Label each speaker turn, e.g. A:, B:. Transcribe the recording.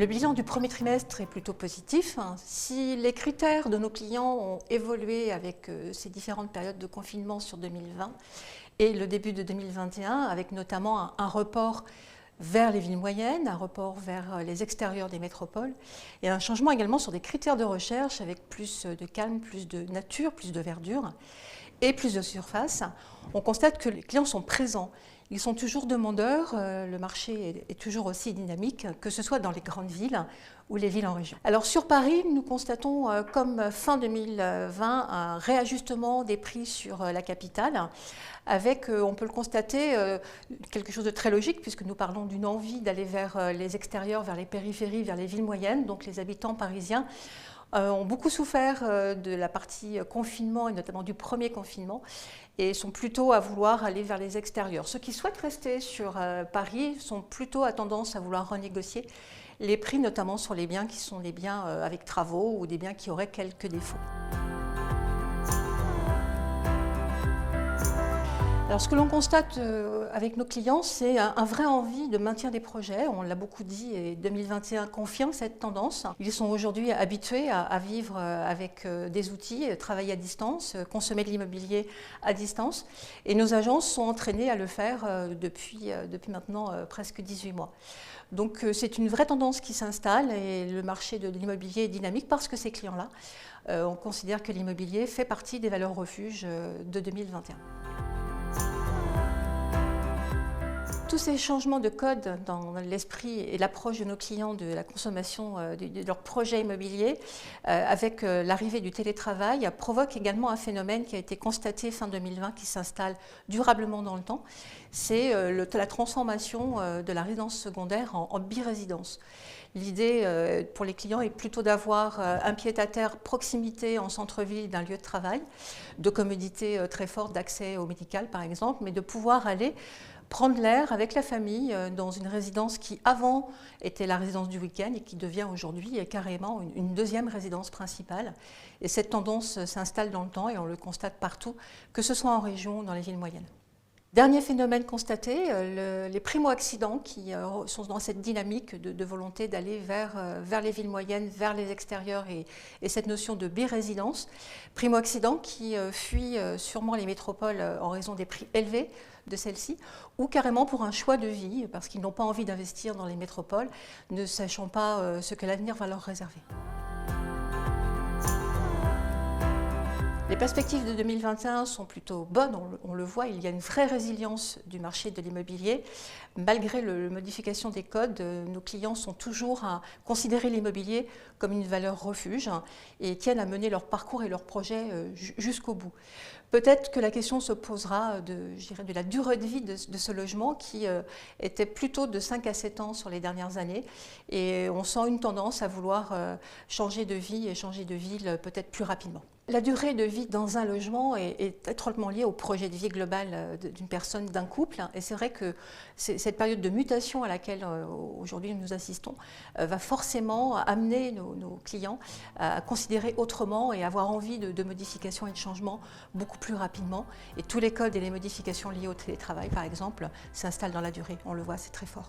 A: Le bilan du premier trimestre est plutôt positif. Si les critères de nos clients ont évolué avec ces différentes périodes de confinement sur 2020 et le début de 2021, avec notamment un report vers les villes moyennes, un report vers les extérieurs des métropoles et un changement également sur des critères de recherche avec plus de calme, plus de nature, plus de verdure et plus de surface, on constate que les clients sont présents. Ils sont toujours demandeurs, le marché est toujours aussi dynamique, que ce soit dans les grandes villes ou les villes en région. Alors sur Paris, nous constatons comme fin 2020 un réajustement des prix sur la capitale, avec, on peut le constater, quelque chose de très logique puisque nous parlons d'une envie d'aller vers les extérieurs, vers les périphéries, vers les villes moyennes, donc les habitants parisiens ont beaucoup souffert de la partie confinement et notamment du premier confinement et sont plutôt à vouloir aller vers les extérieurs. Ceux qui souhaitent rester sur Paris sont plutôt à tendance à vouloir renégocier les prix, notamment sur les biens qui sont des biens avec travaux ou des biens qui auraient quelques défauts. Alors, ce que l'on constate avec nos clients, c'est un vrai envie de maintien des projets. On l'a beaucoup dit et 2021 confirme cette tendance. Ils sont aujourd'hui habitués à vivre avec des outils, travailler à distance, consommer de l'immobilier à distance. Et nos agences sont entraînées à le faire depuis maintenant presque 18 mois. Donc c'est une vraie tendance qui s'installe et le marché de l'immobilier est dynamique parce que ces clients-là, on considère que l'immobilier fait partie des valeurs refuges de 2021. Tous ces changements de code dans l'esprit et l'approche de nos clients de la consommation de leurs projets immobiliers avec l'arrivée du télétravail provoquent également un phénomène qui a été constaté fin 2020 qui s'installe durablement dans le temps. C'est la transformation de la résidence secondaire en birésidence. L'idée pour les clients est plutôt d'avoir un pied-à-terre proximité en centre-ville d'un lieu de travail, de commodité très forte d'accès au médical par exemple, mais de pouvoir aller prendre l'air avec la famille dans une résidence qui avant était la résidence du week-end et qui devient aujourd'hui carrément une deuxième résidence principale. Et cette tendance s'installe dans le temps et on le constate partout, que ce soit en région ou dans les villes moyennes. Dernier phénomène constaté, les primo-accidents qui sont dans cette dynamique de volonté d'aller vers les villes moyennes, vers les extérieurs et cette notion de birésidence. Primo-accidents qui fuient sûrement les métropoles en raison des prix élevés de celles-ci ou carrément pour un choix de vie parce qu'ils n'ont pas envie d'investir dans les métropoles, ne sachant pas ce que l'avenir va leur réserver. Les perspectives de 2021 sont plutôt bonnes, on le voit, il y a une vraie résilience du marché de l'immobilier. Malgré la modification des codes, nos clients sont toujours à considérer l'immobilier comme une valeur refuge et tiennent à mener leur parcours et leurs projets jusqu'au bout. Peut-être que la question se posera de la durée de vie de ce logement qui était plutôt de 5 à 7 ans sur les dernières années et on sent une tendance à vouloir changer de vie et changer de ville peut-être plus rapidement. La durée de vie dans un logement est étroitement liée au projet de vie global d'une personne, d'un couple. Et c'est vrai que cette période de mutation à laquelle aujourd'hui nous assistons va forcément amener nos clients à considérer autrement et avoir envie de modifications et de changements beaucoup plus rapidement. Et tous les codes et les modifications liées au télétravail, par exemple, s'installent dans la durée. On le voit, c'est très fort.